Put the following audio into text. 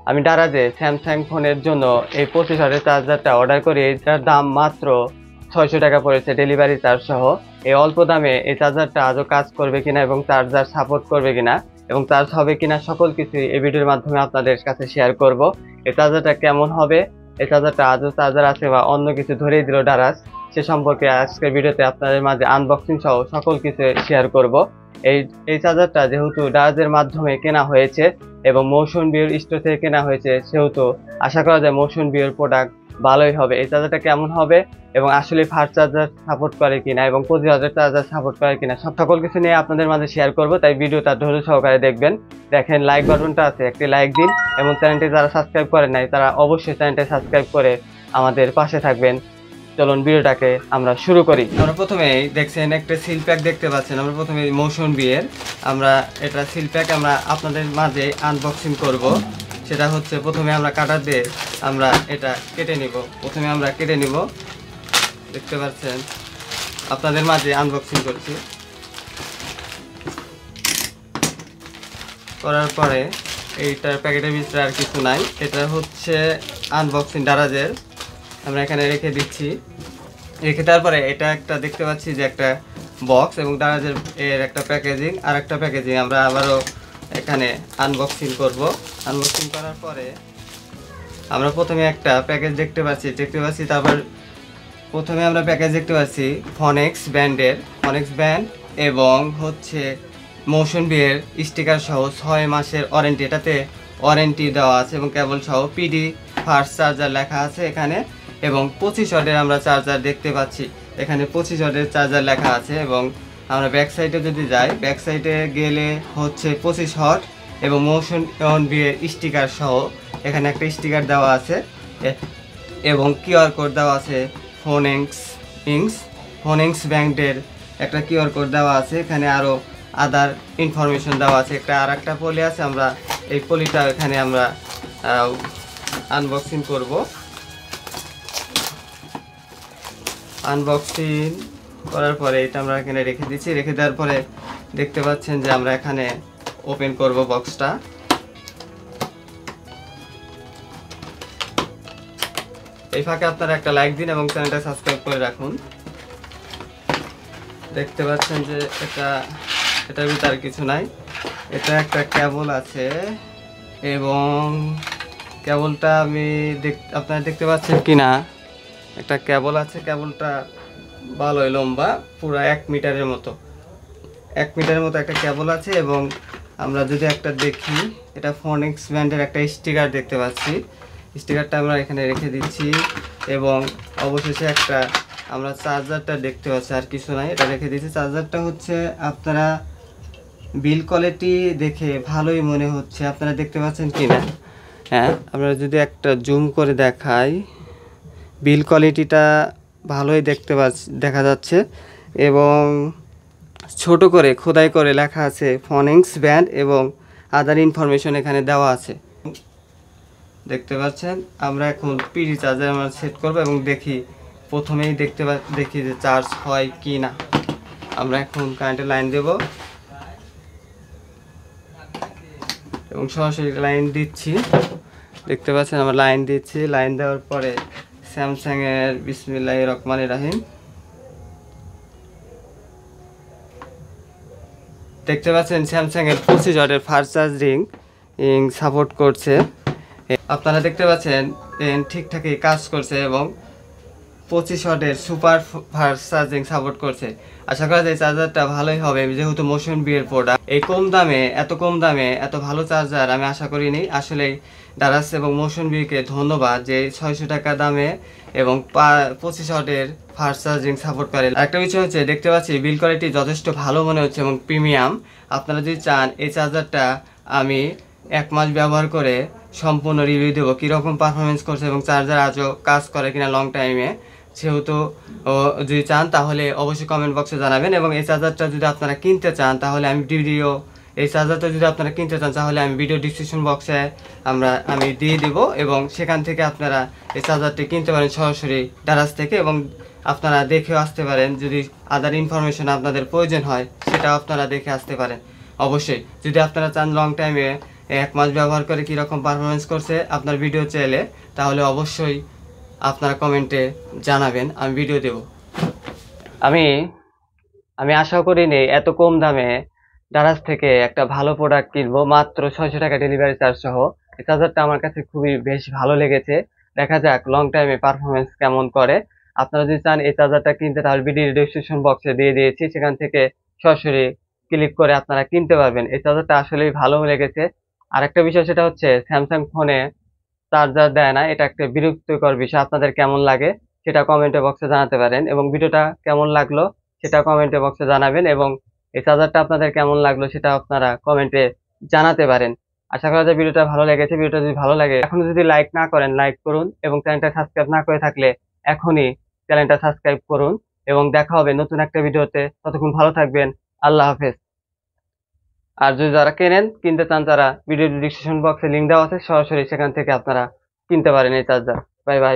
আমি দারাজে স্যামসাং ফোনের জন্য এই 25 ওয়াটের চার্জারটা অর্ডার করি। এটার দাম মাত্র 600 টাকা পড়েছে ডেলিভারি চার্জ সহ। এই অল্প দামে এই চার্জারটা আজও কাজ করবে কিনা এবং চার্জার সাপোর্ট করবে কিনা এবং চার্জ হবে কিনা সকল কিছু এই ভিডিওর মাধ্যমে আপনাদের কাছে শেয়ার করব। এই চার্জারটা কেমন হবে, এই চার্জারটা আজও চার্জার আছে বা অন্য কিছু ধরেই দিল দারাজ, সে সম্পর্কে আজকের ভিডিওতে আপনাদের মাঝে আনবক্সিং সহ সকল কিছু শেয়ার করব। এই চার্জারটা যেহেতু দারাজের মাধ্যমে কেনা হয়েছে এবং মৌসুম বিয়ের স্টোর থেকে কেনা হয়েছে, সেহেতু আশা করা যায় মৌসুম বিয়ের প্রোডাক্ট ভালোই হবে। এই চার্জারটা কেমন হবে এবং আসলে ফাস্ট চার্জার সাপোর্ট করে কিনা এবং 25 ওয়াটের চার্জার সাপোর্ট করে কিনা সকল কিছু নিয়ে আপনাদের মাঝে শেয়ার করব। তাই ভিডিওটা ধৈর্য সহকারে দেখবেন। দেখেন লাইক বাটনটা আছে, একটি লাইক দিন এবং চ্যানেলটি যারা সাবস্ক্রাইব করেন নাই তারা অবশ্যই চ্যানেলটি সাবস্ক্রাইব করে আমাদের পাশে থাকবেন। চলুন ভিডিওটাকে আমরা শুরু করি। আমরা প্রথমেই দেখছেন একটা সিল প্যাক দেখতে পাচ্ছেন। আমরা প্রথমে মৌসুম বিয়ের আমরা এটা সিল প্যাক আমরা আপনাদের মাঝে আনবক্সিং করব। সেটা হচ্ছে প্রথমে আমরা কাটার দিয়ে আমরা এটা কেটে নিব। প্রথমে আমরা কেটে নিব, দেখতে পাচ্ছেন আপনাদের মাঝে আনবক্সিং করছি। করার পরে এইটার প্যাকেটের ভিতরে আর কিছু নাই, এটা হচ্ছে আনবক্সিং দারাজের। আমরা এখানে রেখে দিচ্ছি। রেখে তারপরে এটা একটা দেখতে পাচ্ছি যে একটা বক্স এবং দারাজের এর একটা প্যাকেজিং আর একটা প্যাকেজিং আমরা আবারও এখানে আনবক্সিং করব। আনবক্সিং করার পরে আমরা প্রথমে একটা প্যাকেজ দেখতে পাচ্ছি তারপর প্রথমে আমরা প্যাকেজ দেখতে পাচ্ছি ফনেক্স ব্র্যান্ডের, ফনেক্স ব্র্যান্ড এবং হচ্ছে মৌসুম বিয়ের স্টিকার সহ 6 মাসের ওয়ারেন্টি। এটাতে ওয়ারেন্টি দেওয়া আছে এবং কেবল সহ পিডি ফাস্ট চার্জার লেখা আছে এখানে এবং 25 ওয়াটের আমরা চার্জার দেখতে পাচ্ছি। এখানে 25 ওয়াটের চার্জার লেখা আছে এবং আমরা ব্যাক সাইডে যদি যাই, ব্যাক সাইডে গেলে হচ্ছে 25 ওয়াট এবং মৌসুম বিয়ের স্টিকার সহ এখানে একটা স্টিকার দেওয়া আছে এবং কিউআর কোড দেওয়া আছে। ফনেক্স ব্র্যান্ডের একটা কিউআর কোড দেওয়া আছে। এখানে আরও আদার ইনফরমেশন দেওয়া আছে। আর একটা পলি আছে, আমরা এই পলিটা এখানে আমরা আনবক্সিং করব। আনবক্সিং করার পরে এটা আমরা এখানে রেখে দিচ্ছি। রেখে দেওয়ার পরে দেখতে পাচ্ছেন যে আমরা এখানে ওপেন করব বক্সটা। এই ফাঁকে আপনারা একটা লাইক দিন এবং চ্যানেলটা সাবস্ক্রাইব করে রাখুন। দেখতে পাচ্ছেন যে এটার ভিতরে কিছু নাই। এটা একটা কেবল আছে এবং কেবলটা আপনারা দেখতে পাচ্ছেন কিনা, একটা কেবল আছে। কেবলটা ভালোই লম্বা, পুরো 1 মিটারের মতো একটা কেবল আছে এবং আমরা যদি একটা দেখি, এটা ফনেক্স ব্র্যান্ডের একটা স্টিকার দেখতে পাচ্ছি। স্টিকারটা আমরা এখানে রেখে দিচ্ছি এবং অবশেষে একটা আমরা চার্জারটা দেখতে পাচ্ছি, আর কিছু নাই, এটা রেখে দিচ্ছি। চার্জারটা হচ্ছে আপনারা বিল কোয়ালিটি দেখে ভালোই মনে হচ্ছে, আপনারা দেখতে পাচ্ছেন কিনা। হ্যাঁ, আমরা যদি একটা জুম করে দেখাই, বিল কোয়ালিটিটা ভালোই দেখা যাচ্ছে এবং ছোট করে খোদাই করে লেখা আছে ফনেক্স ব্র্যান্ড এবং আদার ইনফরমেশন এখানে দেওয়া আছে। দেখতে পাচ্ছেন আমরা এখন পিডি চার্জার আমরা সেট করব এবং প্রথমেই দেখি যে চার্জ হয় কি না। আমরা এখন কারেন্টের লাইন দেব এবং সরাসরি লাইন দিচ্ছি। দেখতে পাচ্ছেন আমরা লাইন দিচ্ছি। লাইন দেওয়ার পরে স্যামসাং এর বিসমিল্লাহির রহমানির রহিম দেখতে পাচ্ছেন স্যামসাং এর 25 ওয়াটের ফাস্ট চার্জিং সাপোর্ট করছে। আপনারা দেখতে পাচ্ছেন ঠিকঠাকই কাজ করছে এবং 25 ওয়াটের সুপার ফাস্ট চার্জিং সাপোর্ট করছে। আশা করা যায় চার্জারটা ভালোই হবে, যেহেতু মৌসুম বিয়ের প্রোডাক্ট। এই এত কম দামে এত ভালো চার্জার আমি আশা করিনি। আসলেই দারাজ এবং মৌসুম বিয়েকে ধন্যবাদ যে 600 টাকা দামে এবং 25 ওয়াটের ফাস্ট চার্জিং সাপোর্ট করে। একটা বিষয় হচ্ছে, দেখতে পাচ্ছি বিল কোয়ালিটি যথেষ্ট ভালো মনে হচ্ছে এবং প্রিমিয়াম। আপনারা যদি চান এই চার্জারটা আমি 1 মাস ব্যবহার করে সম্পূর্ণ রিভিউ দেবো কীরকম পারফরমেন্স করছে এবং চার্জার আজও কাজ করে কিনা লং টাইমে। সেহেতু যদি চান তাহলে অবশ্যই কমেন্ট বক্সে জানাবেন এবং এই চার্জারটা যদি আপনারা কিনতে চান তাহলে আমি ভিডিও ডিসক্রিপশন বক্সে আমি দিয়ে দিব এবং সেখান থেকে আপনারা এই চার্জারটি কিনতে পারেন সরাসরি দারাজ থেকে এবং আপনারা দেখেও আসতে পারেন। যদি আদার ইনফরমেশন আপনাদের প্রয়োজন হয় সেটাও আপনারা দেখে আসতে পারেন। অবশ্যই যদি আপনারা চান লং টাইমে এই 1 মাস ব্যবহার করে কীরকম পারফরমেন্স করছে আপনার ভিডিও চাইলে, তাহলে অবশ্যই আপনারা কমেন্টে জানাবেন, আমি ভিডিও দেব। আমি আমি আশা করিনি এত কম দামে দারাজ থেকে একটা ভালো প্রোডাক্ট কিনবো, মাত্র 600 টাকা ডেলিভারি চার্জ সহ। এই চার্জারটা আমার কাছে খুবই বেশ ভালো লেগেছে। দেখা যাক লং টাইমে পারফরমেন্স কেমন করে। আপনারা যদি চান এই চার্জারটা কিনতে, তাহলে ভিডিও ডেসক্রিপশন বক্সে দিয়ে দিয়েছি, সেখান থেকে সরাসরি ক্লিক করে আপনারা কিনতে পারবেন। এই চার্জারটা আসলেই ভালো লেগেছে। আর একটা বিষয়, সেটা হচ্ছে স্যামসাং ফোনে চার্জার দেয় না, এটা একটা বিরক্তিকর বিষয়। আপনাদের কেমন লাগে সেটা কমেন্টে বক্সে জানাতে পারেন, এবং ভিডিওটা কেমন লাগলো সেটা কমেন্টে বক্সে জানাবেন, এবং এই চার্জারটা আপনাদের কেমন লাগলো সেটা আপনারা কমেন্টে জানাতে পারেন। আশা করা যায় ভিডিওটা ভালো লেগেছে। ভিডিওটা যদি ভালো লাগে, এখনো যদি লাইক না করেন লাইক করুন, এবং চ্যানেলটা সাবস্ক্রাইব না করে থাকলে এখনই চ্যানেলটা সাবস্ক্রাইব করুন, এবং দেখা হবে নতুন একটা ভিডিওতে। ততক্ষণ ভালো থাকবেন। আল্লাহ হাফেজ। আর যদি যারা কিনতে চান, তারা ভিডিও ডিসক্রিপশন বক্সে লিংক দেওয়া আছে, সরাসরি সেখান থেকে আপনারা কিনতে পারেন এই চার্জার। Bye bye.